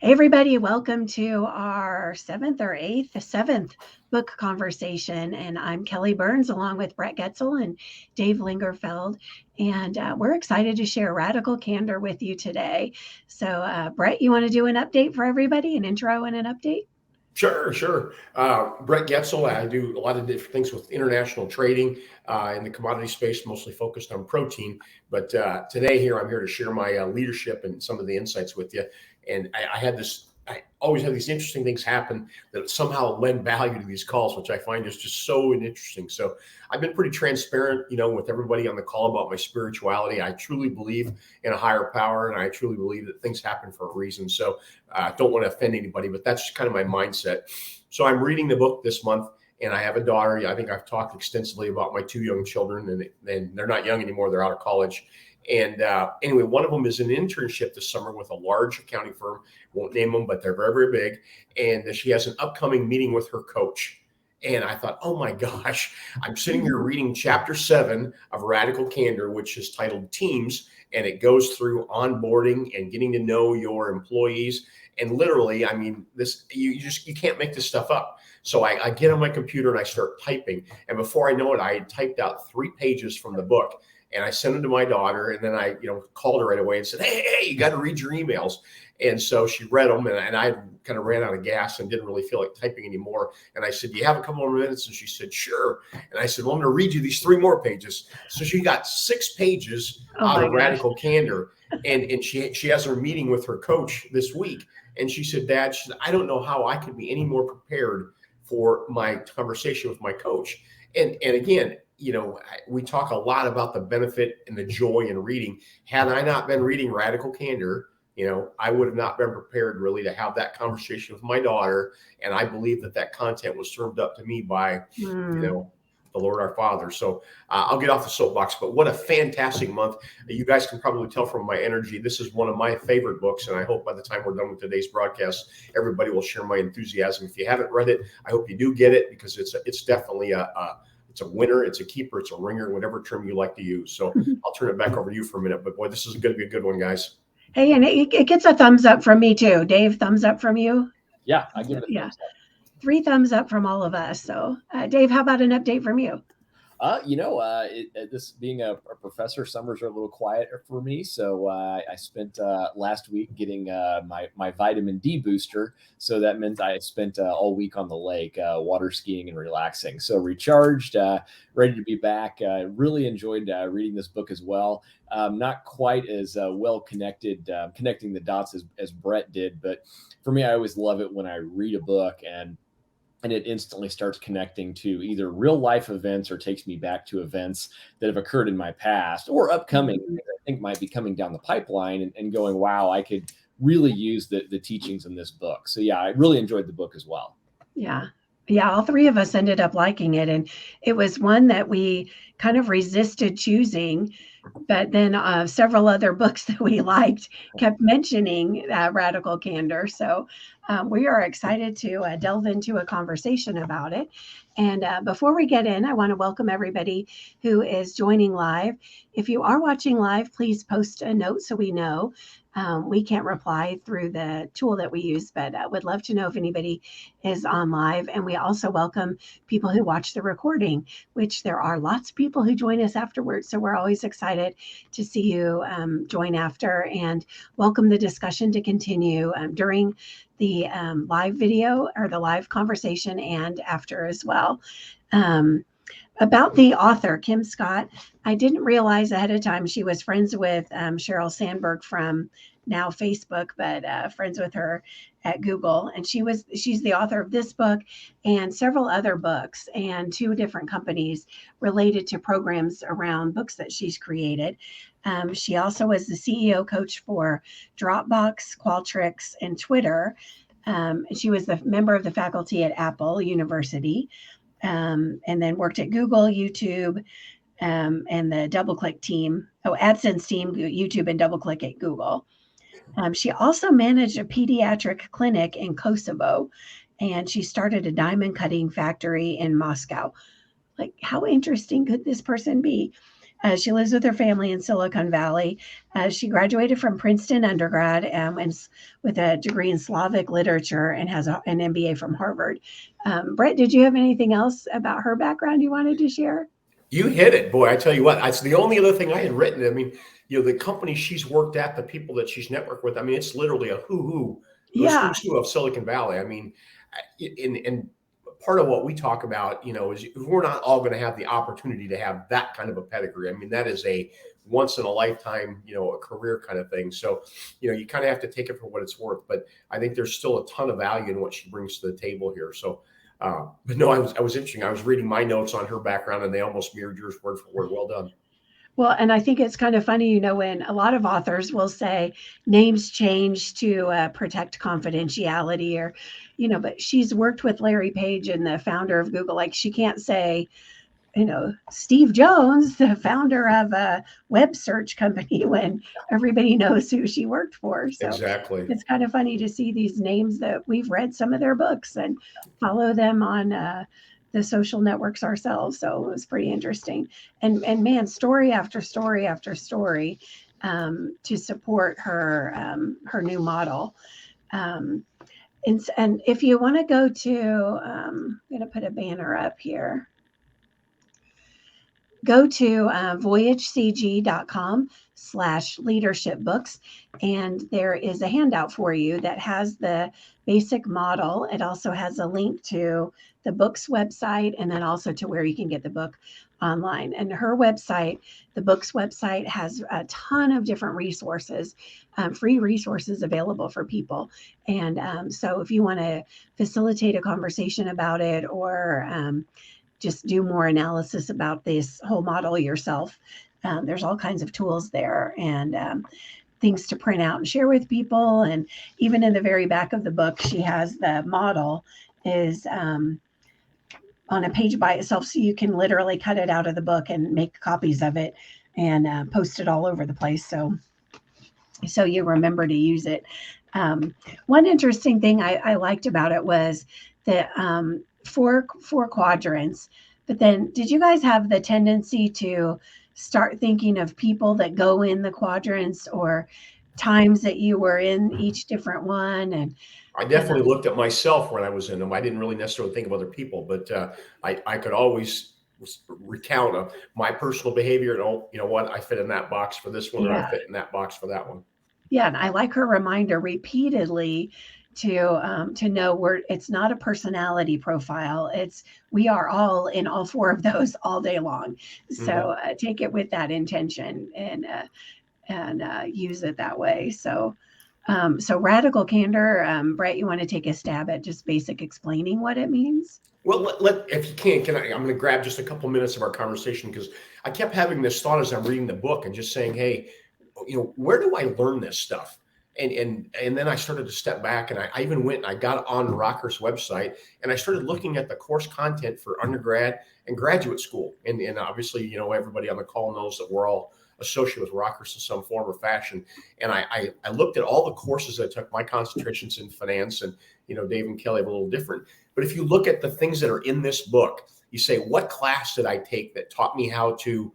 Hey everybody, welcome to our seventh book conversation. And I'm Kelly Byrnes along with Bret Getzel and Dave Lingerfelt. And we're excited to share Radical Candor with you today. So Bret, you want to do an update for everybody, an intro and an update? Sure. Bret Getzel. I do a lot of different things with international trading in the commodity space, mostly focused on protein. But today here, I'm here to share my leadership and some of the insights with you. And I always have these interesting things happen that somehow lend value to these calls, which I find is just so interesting. So I've been pretty transparent, with everybody on the call about my spirituality. I truly believe in a higher power, and I truly believe that things happen for a reason. So don't want to offend anybody, but that's kind of my mindset. So I'm reading the book this month, and I have a daughter. I think I've talked extensively about my two young children, and they're not young anymore. They're out of college. And anyway, one of them is an internship this summer with a large accounting firm. Won't name them, but they're very, very big. And she has an upcoming meeting with her coach. And I thought, oh my gosh, I'm sitting here reading chapter 7 of Radical Candor, which is titled Teams. And it goes through onboarding and getting to know your employees. And literally, I mean, you can't make this stuff up. So I get on my computer and I start typing. And before I know it, I had typed out 3 pages from the book. And I sent them to my daughter, and then I, called her right away and said, hey, you got to read your emails. And so she read them, and I kind of ran out of gas and didn't really feel like typing anymore. And I said, do you have a couple more minutes? And she said, sure. And I said, well, I'm going to read you these 3 more pages. So she got 6 pages out of Radical Candor. And she has her meeting with her coach this week. And she said, Dad, I don't know how I could be any more prepared for my conversation with my coach. And again, we talk a lot about the benefit and the joy in reading. Had I not been reading Radical Candor, I would have not been prepared really to have that conversation with my daughter. And I believe that content was served up to me by, the Lord our Father. So I'll get off the soapbox, but what a fantastic month. You guys can probably tell from my energy. This is one of my favorite books. And I hope by the time we're done with today's broadcast, everybody will share my enthusiasm. If you haven't read it, I hope you do get it, because it's definitely it's a winner, it's a keeper, it's a ringer, whatever term you like to use. So I'll turn it back over to you for a minute. But boy, this is going to be a good one, guys. Hey, and it gets a thumbs up from me too. Dave, thumbs up from you? Yeah, I give it a thumbs up. 3 thumbs up from all of us. So Dave, how about an update from you? This being a professor, summers are a little quieter for me. So I spent last week getting my vitamin D booster. So that meant I spent all week on the lake, water skiing and relaxing. So recharged, ready to be back. Really enjoyed reading this book as well. Not quite as well connected, connecting the dots as Bret did. But for me, I always love it when I read a book and it instantly starts connecting to either real life events or takes me back to events that have occurred in my past or upcoming, I think might be coming down the pipeline, and going, wow, I could really use the teachings in this book. So yeah, I really enjoyed the book as well. Yeah, all 3 of us ended up liking it. And it was one that we kind of resisted choosing. But then several other books that we liked kept mentioning Radical Candor. So we are excited to delve into a conversation about it. And before we get in, I want to welcome everybody who is joining live. If you are watching live, please post a note so we know. We can't reply through the tool that we use, but would love to know if anybody is on live. And we also welcome people who watch the recording, which there are lots of people who join us afterwards. So we're always excited to see you join after, and welcome the discussion to continue during the live video or the live conversation and after as well. About the author, Kim Scott, I didn't realize ahead of time she was friends with Sheryl Sandberg from now Facebook, but friends with her at Google. And she's the author of this book and several other books and 2 different companies related to programs around books that she's created. She also was the CEO coach for Dropbox, Qualtrics, and Twitter. She was the member of the faculty at Apple University. And then worked at Google, YouTube, and the DoubleClick team. AdSense team, YouTube, and DoubleClick at Google. She also managed a pediatric clinic in Kosovo, and she started a diamond cutting factory in Moscow. Like, how interesting could this person be? She lives with her family in Silicon Valley. She graduated from Princeton undergrad with a degree in Slavic literature and has an MBA from Harvard. Bret, did you have anything else about her background you wanted to share? You hit it, boy. I tell you what, that's the only other thing I had written. I mean, the company she's worked at, the people that she's networked with, I mean, it's literally a who's who of Silicon Valley. I mean, and part of what we talk about, is we're not all going to have the opportunity to have that kind of a pedigree. I mean, that is a once in a lifetime, a career kind of thing. So, you kind of have to take it for what it's worth. But I think there's still a ton of value in what she brings to the table here. So, but no, I was interesting. I was reading my notes on her background, and they almost mirrored yours word for word. Well done. Well, and I think it's kind of funny, when a lot of authors will say names change to protect confidentiality or, but she's worked with Larry Page and the founder of Google. Like she can't say, Steve Jones, the founder of a web search company, when everybody knows who she worked for. So exactly. It's kind of funny to see these names that we've read some of their books and follow them on the social networks ourselves. So it was pretty interesting. And man, story after story after story to support her new model. And if you want to go to, I'm going to put a banner up here. Go to voyagecg.com/leadership books. And there is a handout for you that has the basic model. It also has a link to the book's website and then also to where you can get the book online. And her website, the book's website, has a ton of different resources, free resources available for people. And so if you want to facilitate a conversation about it or just do more analysis about this whole model yourself, there's all kinds of tools there and things to print out and share with people. And even in the very back of the book, she has the model is on a page by itself, so you can literally cut it out of the book and make copies of it and post it all over the place. So you remember to use it. One interesting thing I liked about it was that four quadrants. But then did you guys have the tendency to start thinking of people that go in the quadrants or times that you were in each different one? And I definitely looked at myself when I was in them. I didn't really necessarily think of other people, but I could always recount my personal behavior and, what, I fit in that box for this one, or I fit in that box for that one. Yeah, and I like her reminder repeatedly to know it's not a personality profile. We are all in all four of those all day long. So take it with that intention and use it that way. So radical candor, Bret, you want to take a stab at just basic explaining what it means? Well, if you can I'm going to grab just a couple minutes of our conversation because I kept having this thought as I'm reading the book and just saying, hey, where do I learn this stuff? And then I started to step back and I even went and I got on Rocker's website and I started looking at the course content for undergrad and graduate school. And obviously, everybody on the call knows that we're all associated with Rockers in some form or fashion. And I looked at all the courses I took. My concentrations in finance and, Dave and Kelly have a little different. But if you look at the things that are in this book, you say, what class did I take that taught me how to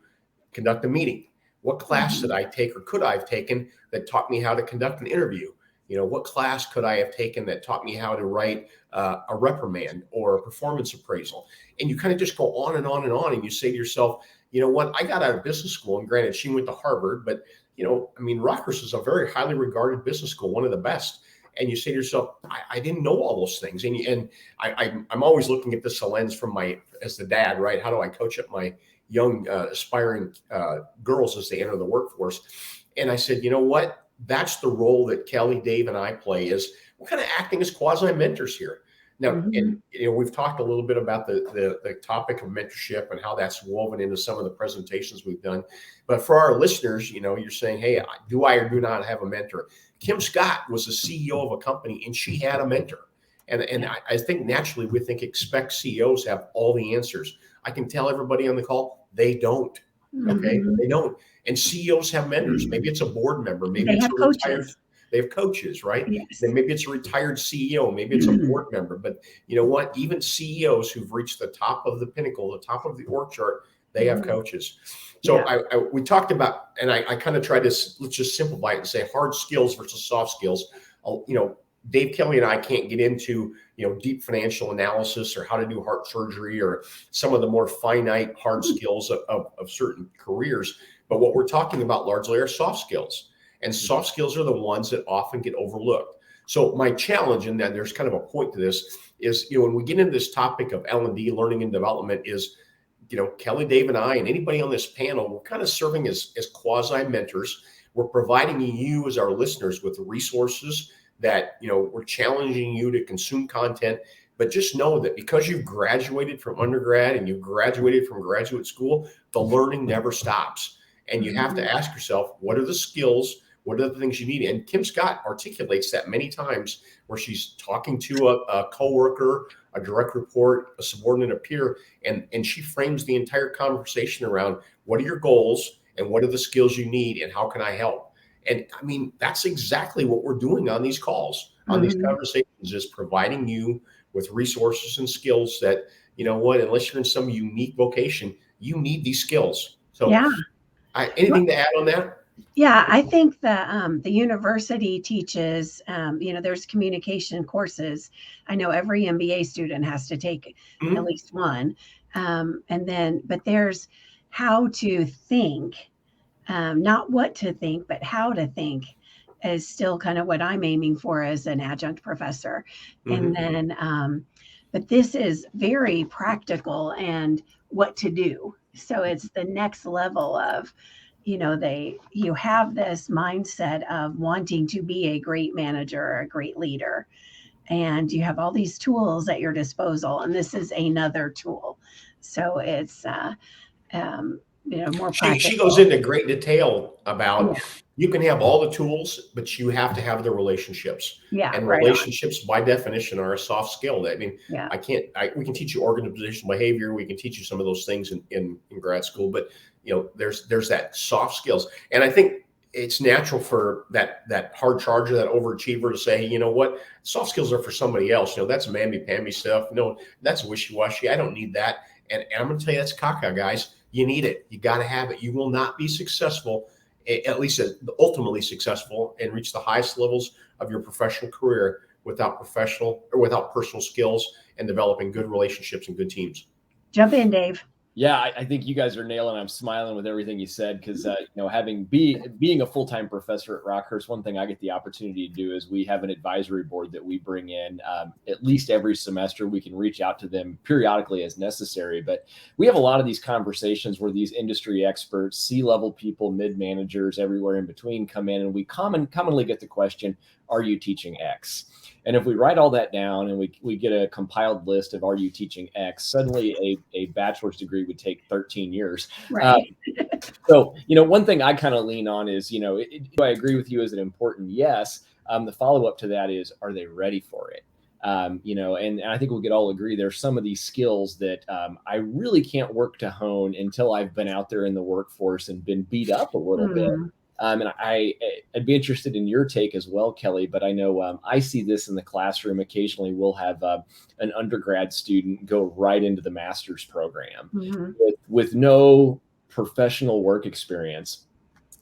conduct a meeting? What class did I take or could I have taken that taught me how to conduct an interview? What class could I have taken that taught me how to write a reprimand or a performance appraisal? And you kind of just go on and on and on. And you say to yourself, what, I got out of business school, and granted, she went to Harvard, but, Rocker's is a very highly regarded business school, one of the best. And you say to yourself, I didn't know all those things. And I'm always looking at this lens from as the dad, right? How do I coach up my young aspiring girls as they enter the workforce? And I said, what? That's the role that Kelly, Dave, and I play is we're kind of acting as quasi mentors here. Now, and we've talked a little bit about the topic of mentorship and how that's woven into some of the presentations we've done. But for our listeners, you're saying, hey, do I or do not have a mentor? Kim Scott was the CEO of a company and she had a mentor. And I think naturally we expect CEOs have all the answers. I can tell everybody on the call, they don't. Okay. They don't. And CEOs have mentors. Maybe it's a board member. Maybe it's a retired. They have coaches, right? Yes. Then maybe it's a retired CEO. Maybe it's a board member. But you know what? Even CEOs who've reached the top of the pinnacle, the top of the org chart, They have coaches. So we talked about, and I kind of tried to, let's just simplify it and say hard skills versus soft skills. Dave Kelly and I can't get into, deep financial analysis or how to do heart surgery or some of the more finite hard skills of certain careers. But what we're talking about largely are soft skills. And soft skills are the ones that often get overlooked. So my challenge, and then there's kind of a point to this, is, when we get into this topic of L&D, learning and development, is, Kelly, Dave, and I, and anybody on this panel, we're kind of serving as quasi mentors. We're providing you as our listeners with resources that, we're challenging you to consume content. But just know that because you've graduated from undergrad and you've graduated from graduate school, the learning never stops. And you have to ask yourself, what are the skills? What are the things you need? And Kim Scott articulates that many times, where she's talking to a coworker, a direct report, a subordinate, a peer, and she frames the entire conversation around what are your goals and what are the skills you need and how can I help? And I mean, that's exactly what we're doing on these calls, on these conversations, is providing you with resources and skills that, unless you're in some unique vocation, you need these skills. So anything to add on that? Yeah, I think the university teaches, there's communication courses. I know every MBA student has to take at least one. But there's how to think, not what to think, but how to think is still kind of what I'm aiming for as an adjunct professor. And then, but this is very practical and what to do. So it's the next level of, you have this mindset of wanting to be a great manager or a great leader, and you have all these tools at your disposal, and this is another tool. So it's more practical. She goes into great detail about you can have all the tools, but you have to have the relationships. And relationships by definition are a soft skill. I mean, we can teach you organizational behavior. We can teach you some of those things in grad school, but there's that soft skills. And I think it's natural for that hard charger, that overachiever, to say, you know what, soft skills are for somebody else. That's mamby-pamby stuff. No, that's wishy-washy. I don't need that. And I'm going to tell you, that's caca, guys. You need it. You got to have it. You will not be successful, at least ultimately successful, and reach the highest levels of your professional career without personal skills and developing good relationships and good teams. Jump in, Dave. Yeah, I think you guys are nailing. I'm smiling with everything you said, because being a full-time professor at Rockhurst, one thing I get the opportunity to do is we have an advisory board that we bring in at least every semester. We can reach out to them periodically as necessary, but we have a lot of these conversations where these industry experts, C-level people, mid-managers, everywhere in between come in, and we commonly get the question, are you teaching X? And if we write all that down and we get a compiled list of are you teaching X, suddenly a bachelor's degree would take 13 years. Right. So, one thing I kind of lean on is, do I agree with you? Is it important? Yes. The follow-up to that is, are they ready for it? And I think we could all agree there's some of these skills that I really can't work to hone until I've been out there in the workforce and been beat up a little bit. And I'd be interested in your take as well, Kelly, but I know I see this in the classroom. Occasionally we'll have an undergrad student go right into the master's program with no professional work experience.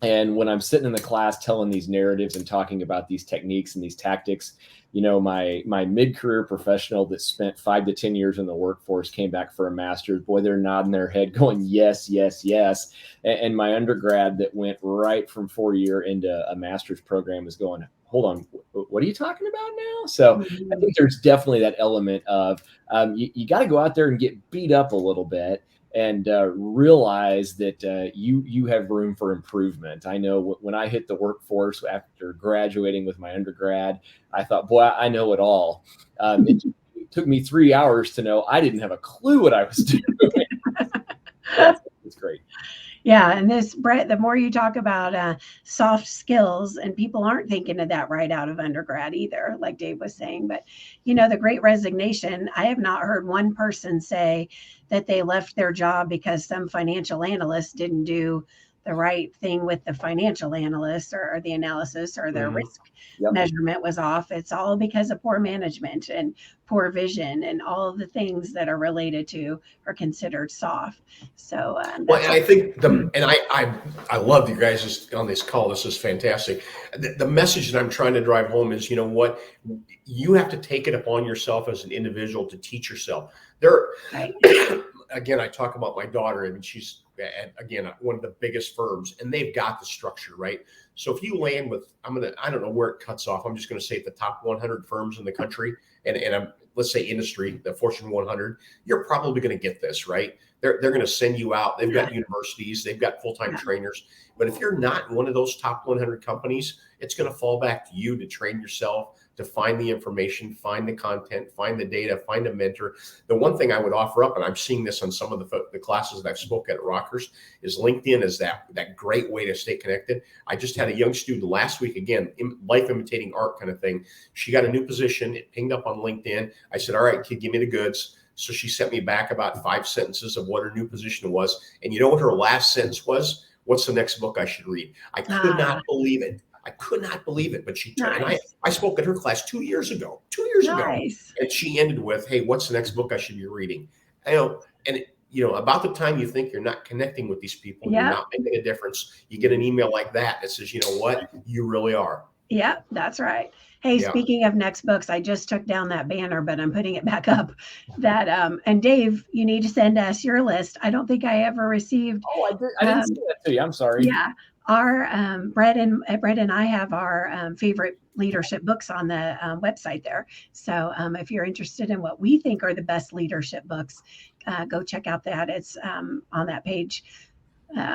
And when I'm sitting in the class telling these narratives and talking about these techniques and these tactics, my mid-career professional that spent 5 to 10 years in the workforce came back for a master's. Boy, they're nodding their head going, yes, yes, yes. And my undergrad that went right from 4-year into a master's program is going, hold on, what are you talking about now? So I think there's definitely that element of you got to go out there and get beat up a little bit and realize that you have room for improvement. I know when I hit the workforce after graduating with my undergrad, I thought, boy, I know it all. It took me 3 hours to know I didn't have a clue what I was doing. It's great. Yeah. And this, Bret, the more you talk about soft skills, and people aren't thinking of that right out of undergrad either, like Dave was saying, but the Great Resignation, I have not heard one person say that they left their job because some financial analyst didn't do the right thing with the financial analyst or the analysis, or their risk measurement was off. It's all because of poor management and poor vision and all of the things that are related to or considered soft. So well, and I think I love you guys on this call. This is fantastic. The message that I'm trying to drive home is, you know what, you have to take it upon yourself as an individual to teach yourself. Right. Again, I talk about my daughter, and she's again one of the biggest firms, and they've got the structure, right? So if you land with, I don't know where it cuts off. I'm just going to say the top 100 firms in the country, and let's say industry, the Fortune 100, you're probably going to get this, right? They're going to send you out. They've got universities, they've got full-time trainers. But if you're not in one of those top 100 companies, it's going to fall back to you to train yourself, to find the information, find the content, find the data, find a mentor. The one thing I would offer up, and I'm seeing this on some of the classes that I've spoke at Rockers, is LinkedIn is that great way to stay connected. I just had a young student last week, again, life imitating art kind of thing. She got a new position. It pinged up on LinkedIn. I said, all right, kid, give me the goods. So she sent me back about 5 sentences of what her new position was. And you know what her last sentence was? What's the next book I should read? I could not believe it. I could not believe it. But she turned, and I spoke at her class 2 years ago. 2 years ago. And she ended with, hey, what's the next book I should be reading? About the time you think you're not connecting with these people, you're not making a difference, you get an email like that says, you know what, you really are. Yeah, that's right. Hey, speaking of next books, I just took down that banner, but I'm putting it back up. And Dave, you need to send us your list. I don't think I ever received. Oh, I didn't see that to you. I'm sorry. Yeah, our Bret and I have our favorite leadership books on the website there. So if you're interested in what we think are the best leadership books, go check out that. It's on that page.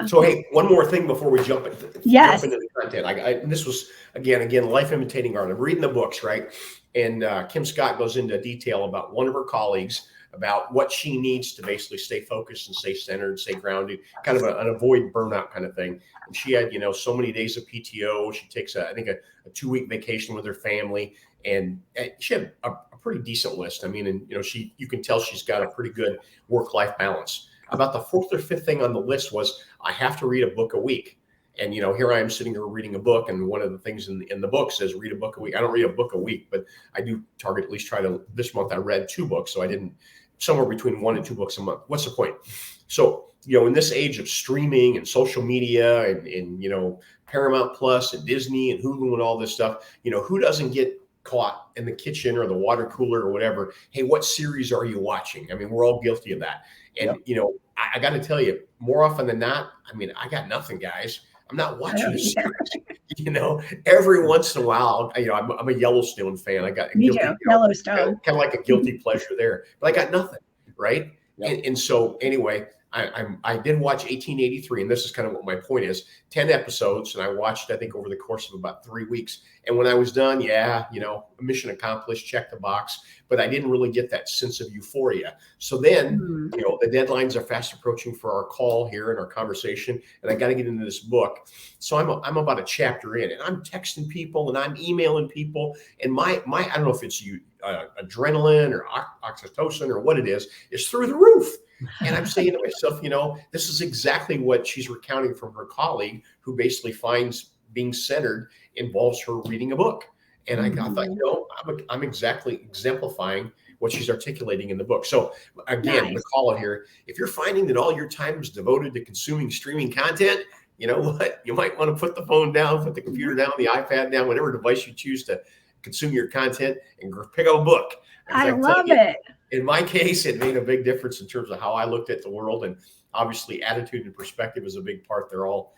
So, hey, one more thing before we jump into the content. And this was, again, life imitating art. I'm reading the books, right? And Kim Scott goes into detail about one of her colleagues, about what she needs to basically stay focused and stay centered, stay grounded, kind of an avoid burnout kind of thing. And she had, so many days of PTO. She takes, I think, a 2-week vacation with her family. And she had a pretty decent list. I mean, and, you can tell she's got a pretty good work-life balance. About the 4th or 5th thing on the list was, I have to read a book a week. And, here I am sitting here reading a book. And one of the things in the book says, read a book a week. I don't read a book a week, but I do target, at least try to, this month I read 2 books. So I didn't, somewhere between 1 and 2 books a month. What's the point? So, in this age of streaming and social media and Paramount Plus and Disney and Hulu and all this stuff, who doesn't get caught in the kitchen or the water cooler or whatever? Hey, what series are you watching? I mean, we're all guilty of that. And, I got to tell you, more often than not, I got nothing, guys. I'm not watching a series. Every once in a while, I'm a Yellowstone fan. I got Yellowstone, kind of like a guilty pleasure there, but I got nothing, right? Yep. And so anyway, I did watch 1883, and this is kind of what my point is. 10 episodes, and I watched, I think, over the course of about 3 weeks. And when I was done, mission accomplished, check the box. But I didn't really get that sense of euphoria. So then, the deadlines are fast approaching for our call here and our conversation, and I got to get into this book. So I'm about a chapter in, and I'm texting people and I'm emailing people, and my I don't know if it's adrenaline or oxytocin or what it is through the roof. And I'm saying to myself, this is exactly what she's recounting from her colleague, who basically finds being centered involves her reading a book. And I thought, I'm exactly exemplifying what she's articulating in the book. So again, the call out here, if you're finding that all your time is devoted to consuming streaming content, you know what? You might want to put the phone down, put the computer down, the iPad down, whatever device you choose to consume your content, and pick up a book. I love it. In my case, it made a big difference in terms of how I looked at the world. And obviously attitude and perspective is a big part. They're all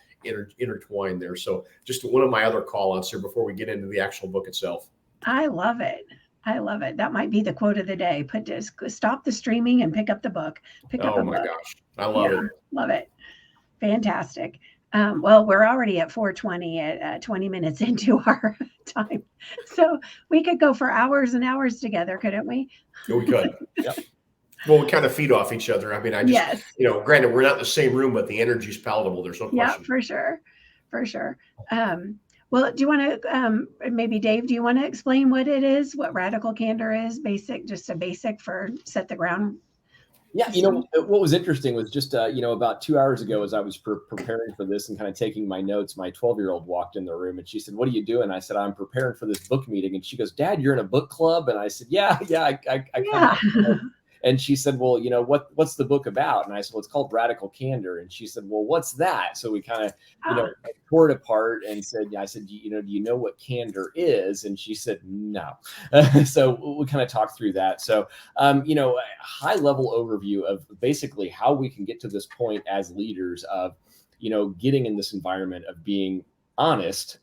intertwined there. So just one of my other call outs here before we get into the actual book itself. I love it. That might be the quote of the day. Stop the streaming and pick up the book. Oh my gosh. I love it. Love it. Fantastic. Well, we're already at 4:20 at 20 minutes into our time. So we could go for hours and hours together, couldn't we? Yeah, we could. Yep. Well, we kind of feed off each other. I mean, granted, we're not in the same room, but the energy is palatable. There's no question. Yeah, for sure. Well, do you want to, maybe Dave, do you want to explain what it is, what Radical Candor is? Just a basic for set the ground. Yeah, what was interesting was just, about 2 hours ago, as I was preparing for this and kind of taking my notes, my 12-year-old walked in the room and she said, "What are you doing?" I said, "I'm preparing for this book meeting." And she goes, "Dad, you're in a book club?" And I said, "Yeah, I kind of." And she said, "Well, what's the book about?" And I said, "Well, it's called Radical Candor." And she said, "Well, what's that?" So we kind of, tore it apart and said, I said, do you know what candor is? And she said, "No." So we kind of talked through that. So, a high level overview of basically how we can get to this point as leaders of, getting in this environment of being honest,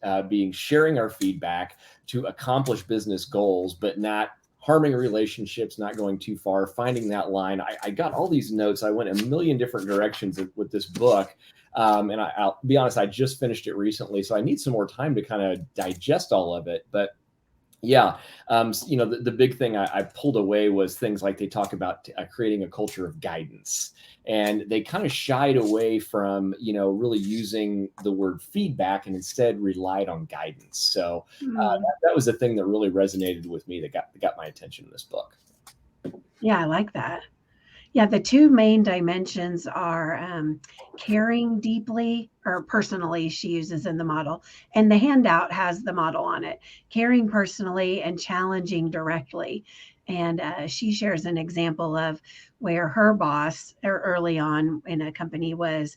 sharing our feedback to accomplish business goals, but not harming relationships, not going too far, finding that line. I got all these notes. I went a million different directions with this book. And I'll be honest, I just finished it recently, so I need some more time to kind of digest all of it. But yeah, the big thing I pulled away was things like they talk about creating a culture of guidance. And they kind of shied away from, really using the word feedback and instead relied on guidance. So that was the thing that really resonated with me that got my attention in this book. Yeah, I like that. Yeah, the two main dimensions are caring deeply or personally, she uses in the model. And the handout has the model on it, caring personally and challenging directly. And she shares an example of where her boss early on in a company was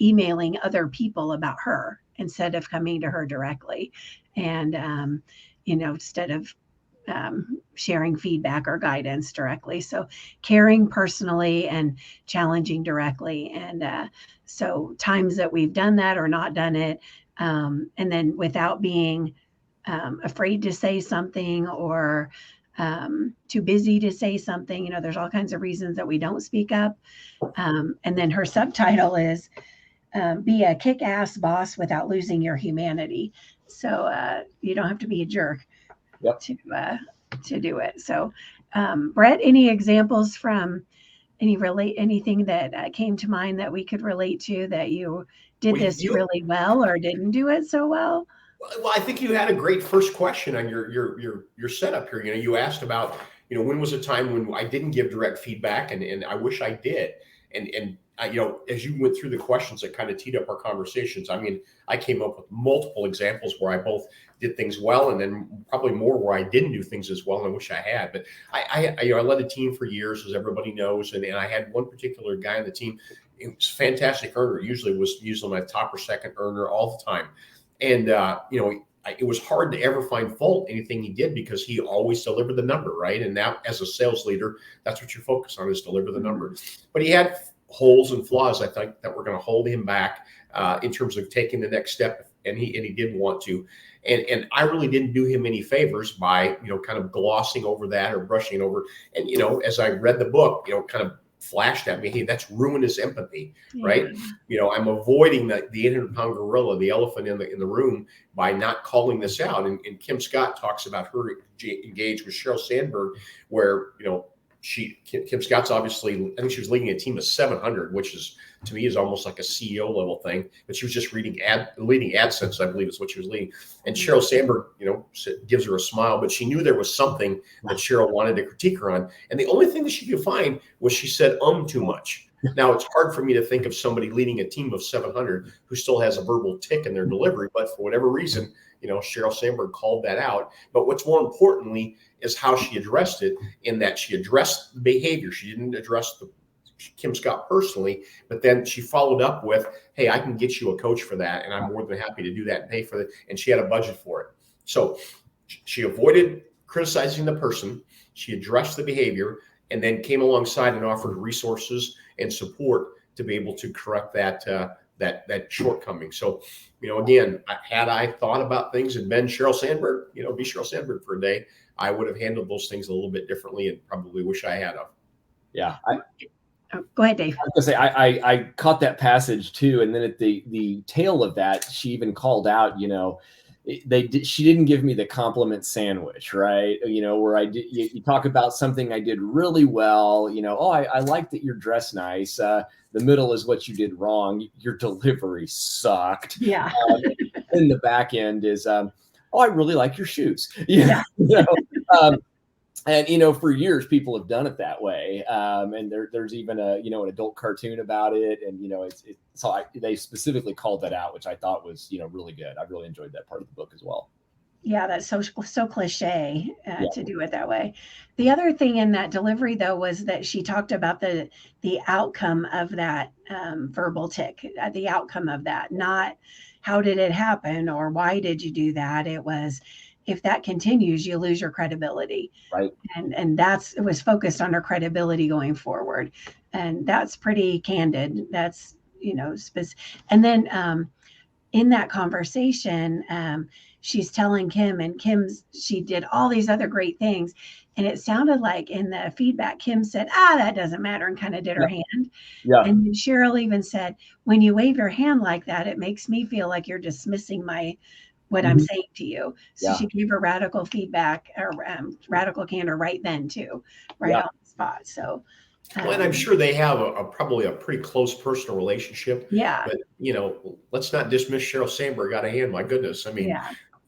emailing other people about her instead of coming to her directly. And, instead of sharing feedback or guidance directly. So caring personally and challenging directly. And so times that we've done that or not done it, and then without being afraid to say something or too busy to say something, there's all kinds of reasons that we don't speak up. And then her subtitle is be a kick-ass boss without losing your humanity. So you don't have to be a jerk. Yep. To do it. So, Bret, any examples from anything that came to mind that we could relate to that you did this really well or didn't do it so well? Well, I think you had a great first question on your setup here. You asked about, when was a time when I didn't give direct feedback, and I wish I did. And as you went through the questions that kind of teed up our conversations, I mean, I came up with multiple examples where I both did things well, and then probably more where I didn't do things as well, and I wish I had. But I led a team for years, as everybody knows, and I had one particular guy on the team. It was a fantastic earner. Usually was my top or second earner all the time, and it was hard to ever find fault in anything he did because he always delivered the number, right? And now, as a sales leader, that's what you focus on, is deliver the number. But he had holes and flaws, I think, that were going to hold him back in terms of taking the next step, and he did want to. And I really didn't do him any favors by kind of glossing over that or brushing it over. And as I read the book, kind of flashed at me, hey, that's ruinous empathy, right? I'm avoiding the 800-pound gorilla, the elephant in the room, by not calling this out. And Kim Scott talks about her engaged with Sheryl Sandberg, where Kim Scott's obviously, I think she was leading a team of 700, which is, to me, is almost like a CEO level thing. But she was just leading AdSense, I believe is what she was leading. And Sheryl Sandberg, gives her a smile, but she knew there was something that Sheryl wanted to critique her on. And the only thing that she could find was she said too much. Now, it's hard for me to think of somebody leading a team of 700 who still has a verbal tick in their delivery, but for whatever reason, Sheryl Sandberg called that out. But what's more importantly is how she addressed it, in that she addressed the behavior. She didn't address Kim Scott personally, but then she followed up with, hey, I can get you a coach for that, and I'm more than happy to do that and pay for it. And she had a budget for it. So she avoided criticizing the person. She addressed the behavior, and then came alongside and offered resources and support to be able to correct that shortcoming. So, again, had I thought about things and been Sheryl Sandberg, be Sheryl Sandberg for a day, I would have handled those things a little bit differently, and probably wish I had of. Yeah. Go ahead, Dave. I was going to say, I caught that passage too. And then at the tail of that, she even called out, she didn't give me the compliment sandwich, right? Where you talk about something I did really well, I like that you're dressed nice. The middle is what you did wrong. Your delivery sucked. Yeah. And the back end is, I really like your shoes. And, for years, people have done it that way. And there's even an adult cartoon about it. And, they specifically called that out, which I thought was, really good. I really enjoyed that part of the book as well. Yeah, that's so cliche to do it that way. The other thing in that delivery, though, was that she talked about the outcome of that verbal tick, the outcome of that, not how did it happen or why did you do that. It was, if that continues, you lose your credibility. Right. And it was focused on her credibility going forward. And that's pretty candid. That's, and then in that conversation, she's telling Kim, and she did all these other great things. And it sounded like in the feedback, Kim said, that doesn't matter, and kind of did her hand. Yeah. And then Cheryl even said, when you wave your hand like that, it makes me feel like you're dismissing what I'm saying to you. So she gave her radical feedback, or radical candor right then too, right on the spot. So, and I'm sure they have probably a pretty close personal relationship. Yeah. But, let's not dismiss Sheryl Sandberg out of hand. My goodness. I mean,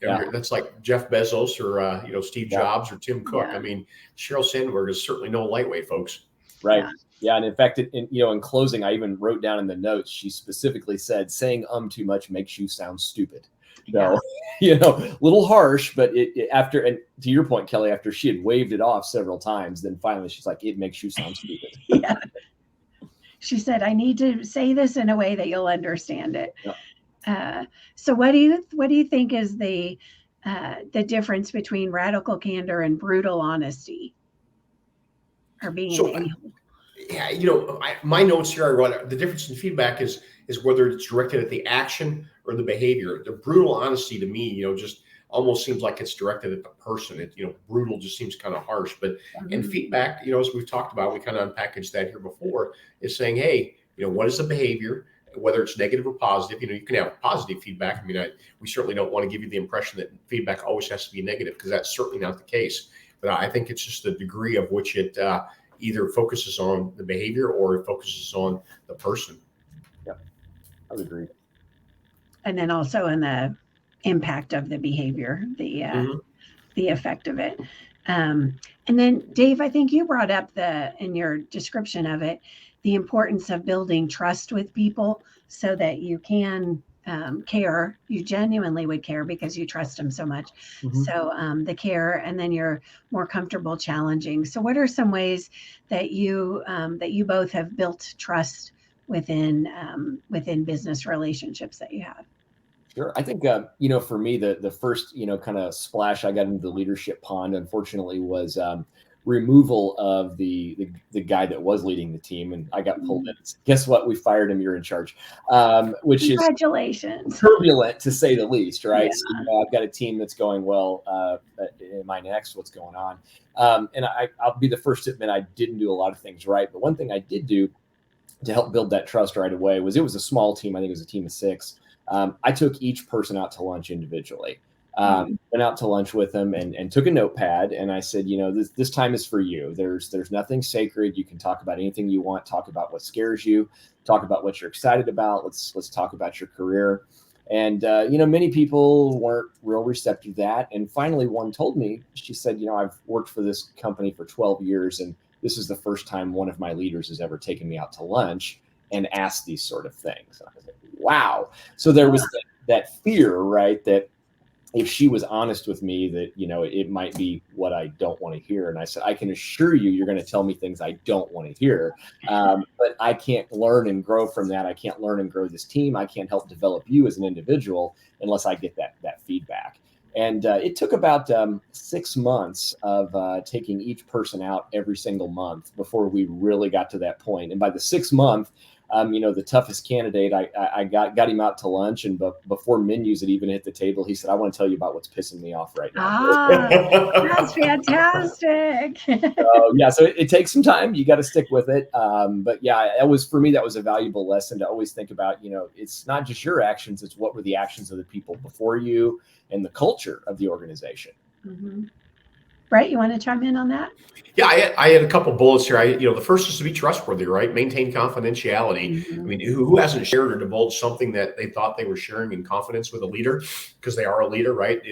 that's like Jeff Bezos or, Steve Jobs or Tim Cook. I mean, Sheryl Sandberg is certainly no lightweight, folks. Right. Yeah. And in fact, in closing, I even wrote down in the notes, she specifically said, saying too much makes you sound stupid. So, little harsh, but after, and to your point, Kelly, after she had waved it off several times, then finally she's like, it makes you sound stupid. Yeah. She said, I need to say this in a way that you'll understand it. Yeah. So what do you think is the difference between radical candor and brutal honesty, or being an a-hole? Yeah, my notes here, I wrote the difference in feedback is whether it's directed at the action or the behavior. The brutal honesty to me, just almost seems like it's directed at the person. It, brutal just seems kind of harsh. But and feedback, as we've talked about, we kind of unpackaged that here before, is saying, hey, what is the behavior? Whether it's negative or positive, you can have positive feedback. I mean, we certainly don't want to give you the impression that feedback always has to be negative, because that's certainly not the case. But I think it's just the degree of which it either focuses on the behavior or it focuses on the person. Yeah, I would agree. And then also in the impact of the behavior, the effect of it. And then Dave, I think you brought up in your description of it, the importance of building trust with people so that you can care. You genuinely would care because you trust them so much. So the care, and then you're more comfortable challenging. So what are some ways that you both have built trust within business relationships that you have? Sure. I think, for me, the first, kind of splash I got into the leadership pond, unfortunately, was removal of the guy that was leading the team, and I got pulled in. Guess what? We fired him. You're in charge, which Congratulations. is turbulent to say the least, right? Yeah. So, I've got a team that's going well. Am I next? What's going on? And I'll be the first to admit I didn't do a lot of things right, but one thing I did do to help build that trust right away it was a small team. I think it was a team of 6. I took each person out to lunch individually. Went out to lunch with them and took a notepad, and I said, this time is for you. There's nothing sacred. You can talk about anything you want. Talk about what scares you. Talk about what you're excited about. Let's talk about your career. And many people weren't real receptive to that. And finally, one told me, she said, I've worked for this company for 12 years, and this is the first time one of my leaders has ever taken me out to lunch and asked these sort of things. And I was like, wow. So there was that fear, right, that if she was honest with me that, it might be what I don't want to hear. And I said, I can assure you, you're going to tell me things I don't want to hear. But I can't learn and grow from that. I can't learn and grow this team. I can't help develop you as an individual unless I get that feedback. And it took about 6 months of taking each person out every single month before we really got to that point. And by the 6th month, the toughest candidate, I got him out to lunch, and before menus had even hit the table, he said, I want to tell you about what's pissing me off right now. That's fantastic. So it takes some time. You got to stick with it. But yeah, for me, that was a valuable lesson to always think about, it's not just your actions, it's what were the actions of the people before you and the culture of the organization. Mm-hmm. Bret, you want to chime in on that? Yeah, I had a couple bullets here. The first is to be trustworthy, right? Maintain confidentiality. I mean, who hasn't shared or divulged something that they thought they were sharing in confidence with a leader, because they are a leader, right?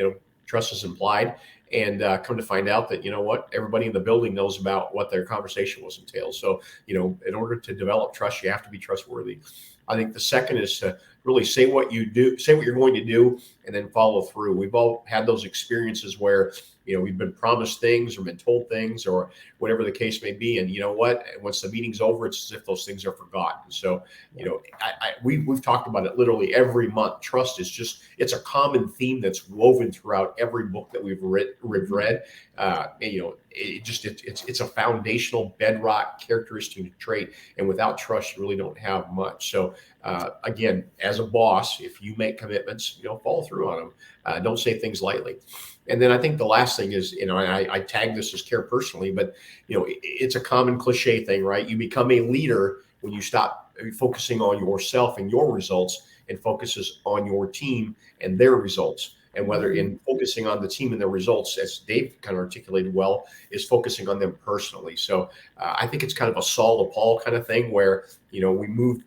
Trust is implied. and come to find out that, you know what, everybody in the building knows about what their conversation was entailed. So, you know, in order to develop trust, you have to be trustworthy. I think the second is to really say what you do, say what you're going to do, and then follow through. We've all had those experiences where, you know, we've been promised things or been told things or whatever the case may be. And you know what, once the meeting's over, it's as if those things are forgotten. So, you know, we've talked about it literally every month. Trust is just, it's a common theme that's woven throughout every book that we've read. And, you know, it's a foundational bedrock characteristic trait. And without trust, you really don't have much. So again, as a boss, if you make commitments, you know, follow through on them. Don't say things lightly. And then I think the last thing is, you know, I tag this as care personally, but, you know, it's a common cliche thing, right? You become a leader when you stop focusing on yourself and your results and focuses on your team and their results. And whether in focusing on the team and their results, as Dave kind of articulated well, is focusing on them personally. So I think it's kind of a Saul to Paul kind of thing where, you know,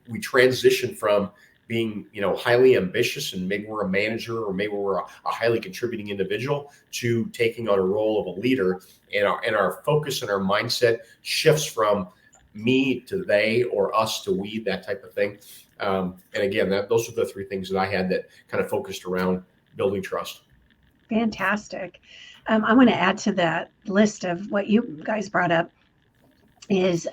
we transition from being, you know, highly ambitious and maybe we're a manager or maybe we're a highly contributing individual to taking on a role of a leader, and our focus and our mindset shifts from me to they or us to we, that type of thing. And again, those are the three things that I had that kind of focused around building trust. Fantastic. I want to add to that list of what you guys brought up is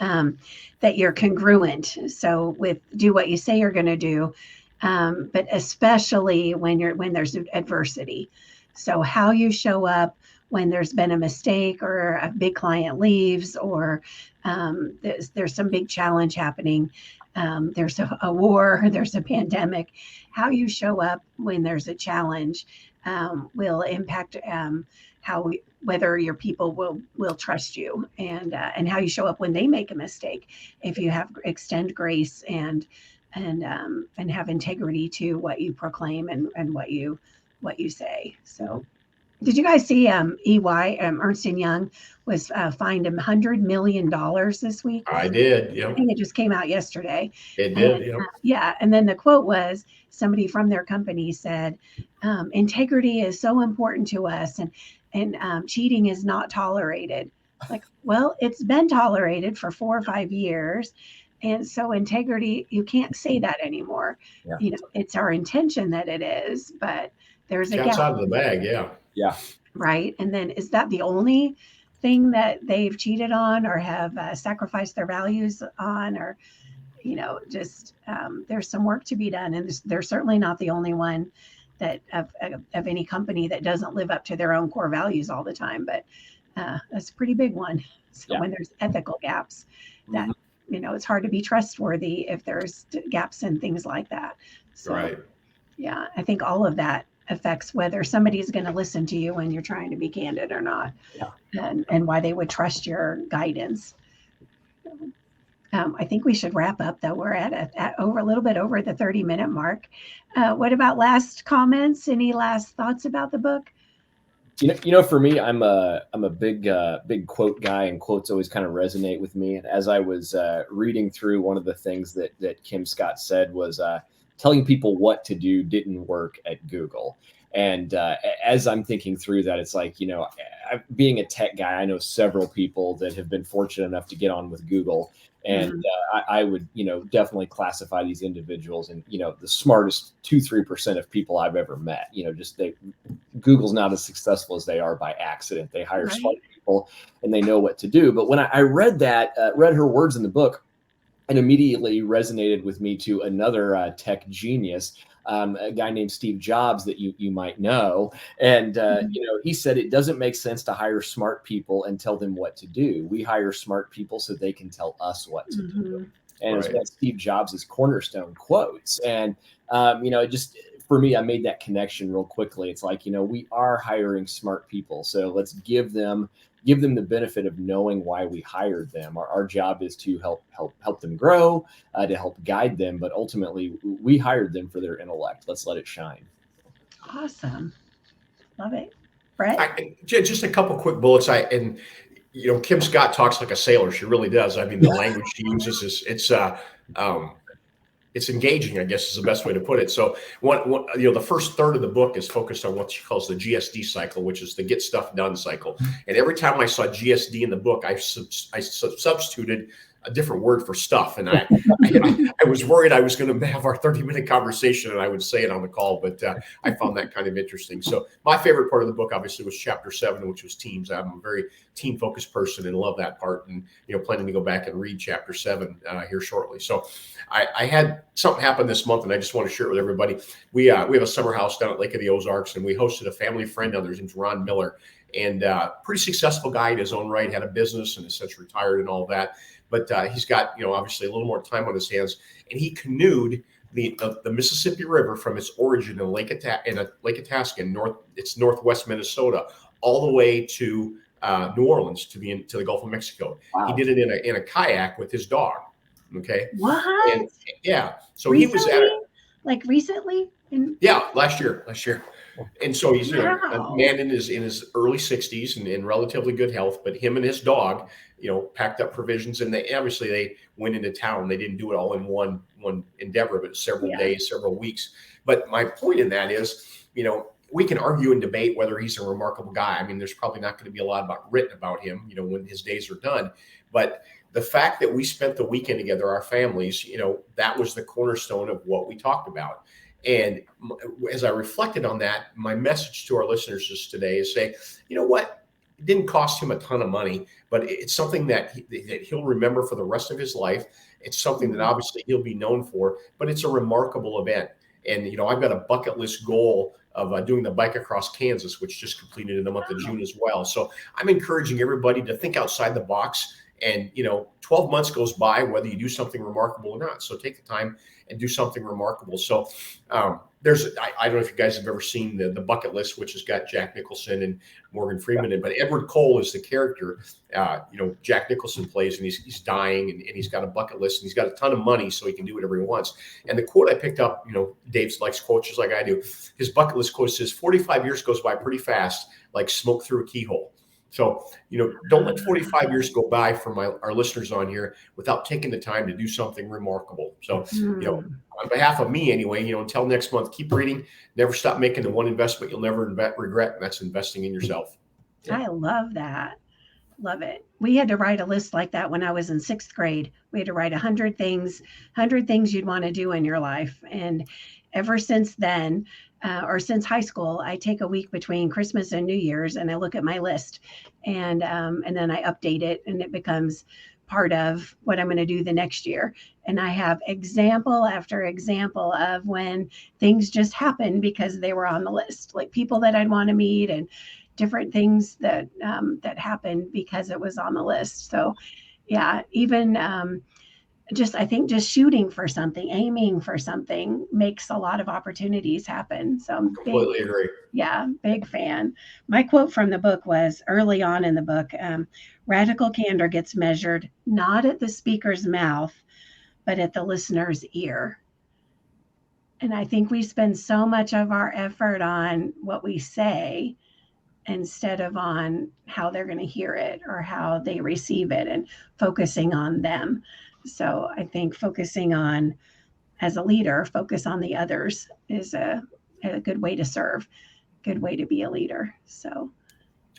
that you're congruent. So with do what you say you're going to do, but especially when there's adversity. So how you show up when there's been a mistake or a big client leaves or there's some big challenge happening. There's a war, there's a pandemic. How you show up when there's a challenge will impact whether your people will trust you, and how you show up when they make a mistake. If you extend grace and have integrity to what you proclaim and what you say. So, did you guys see EY, Ernst & Young was fined $100 million this week? I did. Yep. I think it just came out yesterday. It did. Yep. Yeah. And then the quote was, somebody from their company said, integrity is so important to us and cheating is not tolerated. Like, well, it's been tolerated for 4 or 5 years. And so integrity, you can't say that anymore. Yeah. You know, it's our intention that it is, but there's a cat's gap. Out of the bag. Yeah. Yeah. Right. And then is that the only thing that they've cheated on or have sacrificed their values on, or, you know, just there's some work to be done. And they're certainly not the only one that of any company that doesn't live up to their own core values all the time. But that's a pretty big one. So when there's ethical gaps, that, you know, it's hard to be trustworthy if there's gaps and things like that. So, right. Yeah, I think all of that affects whether somebody's going to listen to you when you're trying to be candid or not, and why they would trust your guidance. I think we should wrap up, though. We're at over a little bit over the 30-minute mark. What about last comments? Any last thoughts about the book? You know, for me, I'm a big quote guy, and quotes always kind of resonate with me. And as I was reading through, one of the things that Kim Scott said was telling people what to do didn't work at Google. And as I'm thinking through that, it's like, you know, being a tech guy, I know several people that have been fortunate enough to get on with Google. And I would, you know, definitely classify these individuals in, you know, the smartest 2-3% of people I've ever met. You know, just Google's not as successful as they are by accident. They hire smart people and they know what to do. But when I read her words in the book, it immediately resonated with me to another tech genius, a guy named Steve Jobs that you might know. And, you know, he said it doesn't make sense to hire smart people and tell them what to do. We hire smart people so they can tell us what to do. And it's one of Steve Jobs' cornerstone quotes. And, you know, it just, for me, I made that connection real quickly. It's like, you know, we are hiring smart people. So let's give them the benefit of knowing why we hired them. Our job is to help them grow, to help guide them. But ultimately, we hired them for their intellect. Let's let it shine. Awesome. Love it. Bret? Just a couple quick bullets. And you know, Kim Scott talks like a sailor. She really does. I mean, the language she uses is it's engaging, I guess is the best way to put it. So the first third of the book is focused on what she calls the GSD cycle, which is the get stuff done cycle. And every time I saw GSD in the book, I substituted a different word for stuff. And I was worried I was going to have our 30-minute conversation and I would say it on the call, but I found that kind of interesting. So my favorite part of the book obviously was chapter 7, which was teams. I'm a very team focused person and love that part, and planning to go back and read chapter 7 here shortly. So I had something happen this month and I just want to share it with everybody. We have a summer house down at Lake of the Ozarks, and we hosted a family friend down there. His name's Ron Miller, and pretty successful guy in his own right, had a business and has since retired and all that. But he's got, obviously a little more time on his hands, and he canoed the Mississippi River from its origin in Lake Itasca, it's northwest Minnesota, all the way to New Orleans to the Gulf of Mexico. Wow. He did it in a kayak with his dog. Okay. What? And, yeah. So recently? He was at it. Like recently? Yeah, last year. And so he's a man in his early 60s and in relatively good health, but him and his dog, packed up provisions, and they went into town. They didn't do it all in one endeavor, but several days, several weeks. But my point in that is, we can argue and debate whether he's a remarkable guy. I mean, there's probably not going to be a lot written about him, when his days are done. But the fact that we spent the weekend together, our families, that was the cornerstone of what we talked about. And as I reflected on that, my message to our listeners just today is say, you know what? It didn't cost him a ton of money, but it's something that he'll remember for the rest of his life. It's something that obviously he'll be known for, but it's a remarkable event. And, I've got a bucket list goal of doing the bike across Kansas, which just completed in the month of June as well. So I'm encouraging everybody to think outside the box. And, 12 months goes by, whether you do something remarkable or not. So take the time and do something remarkable. So I don't know if you guys have ever seen the bucket list, which has got Jack Nicholson and Morgan Freeman in, but Edward Cole is the character. Jack Nicholson plays, and he's dying, and he's got a bucket list, and he's got a ton of money, so he can do whatever he wants. And the quote I picked up, Dave likes quotes just like I do. His bucket list quote says, 45 years goes by pretty fast, like smoke through a keyhole. So, don't let 45 years go by for our listeners on here without taking the time to do something remarkable. So, on behalf of me anyway, until next month, keep reading, never stop making the one investment you'll never regret, and that's investing in yourself. Yeah. I love that. Love it. We had to write a list like that when I was in 6th grade. We had to write 100 things you'd want to do in your life. And ever since then, or since high school, I take a week between Christmas and New Year's, and I look at my list, and then I update it, and it becomes part of what I'm going to do the next year. And I have example after example of when things just happened because they were on the list, like people that I'd want to meet and different things that happened because it was on the list. So yeah, even I think just shooting for something, aiming for something makes a lot of opportunities happen. So I'm completely agree. Yeah, big fan. My quote from the book was early on in the book, radical candor gets measured not at the speaker's mouth, but at the listener's ear. And I think we spend so much of our effort on what we say instead of on how they're going to hear it or how they receive it, and focusing on them. So I think focusing on, as a leader, focus on the others is a good way to serve, good way to be a leader. So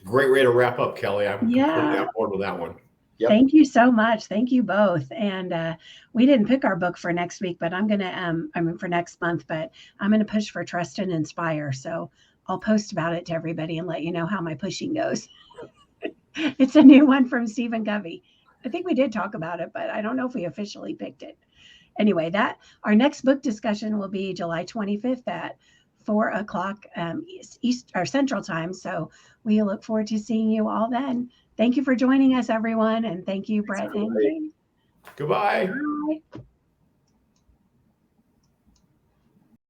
great way to wrap up, Kelly. I'm completely on board with that one. Yep. Thank you so much. Thank you both. And we didn't pick our book for next week, but I'm going to, for next month, but I'm going to push for Trust and Inspire. So I'll post about it to everybody and let you know how my pushing goes. It's a new one from Stephen Covey. I think we did talk about it, but I don't know if we officially picked it. Anyway, our next book discussion will be July 25th at 4:00 East or Central Time. So we look forward to seeing you all then. Thank you for joining us, everyone. And thank you, Bret and James. Goodbye. Bye.